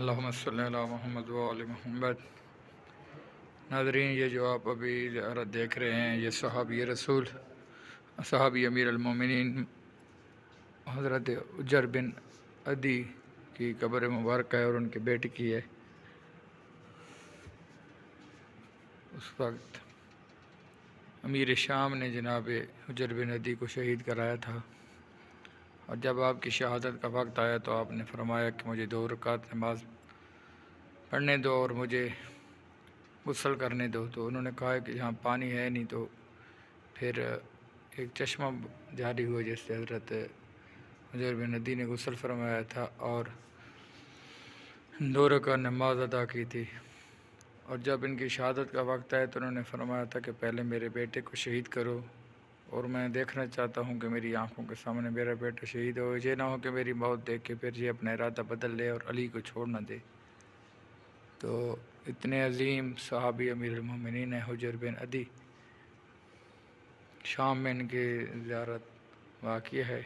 اللہم صلی علی محمد و آل محمد۔ ناظرین، یہ جو آپ ابھی زیارت دیکھ رہے ہیں یہ صحابی رسول صحابی امیر المومنین حضرت اجر بن عدی کی قبر مبارکہ ہے اور ان کے بیٹے کی ہے۔ اس وقت امیر شام نے جناب اجر بن عدی کو شہید کرایا تھا، اور جب آپ کی شہادت کا وقت آیا تو آپ نے فرمایا کہ مجھے 2 رکعت نماز پڑھنے دو اور مجھے غسل کرنے دو۔ تو انہوں نے کہا کہ یہاں پانی ہے نہیں، تو پھر ایک چشمہ جاری ہوا جس سے حضرت اجر بن عدی نے غسل فرمایا تھا اور 2 رکعت نماز ادا کی تھی۔ اور جب ان کی شہادت کا وقت آیا تو انہوں نے فرمایا تھا کہ پہلے میرے بیٹے کو شہید کرو، اور میں دیکھنا چاہتا ہوں کہ میری آنکھوں کے سامنے میرا بیٹا شہید ہو، یہ نہ ہو کہ میری موت دیکھ کے پھر یہ اپنا ارادہ بدل لے اور علی کو چھوڑ نہ دے۔ تو اتنے عظیم صحابی امیر المومنین ہیں اجر بن عدی، شام میں ان کی زیارت واقع ہے۔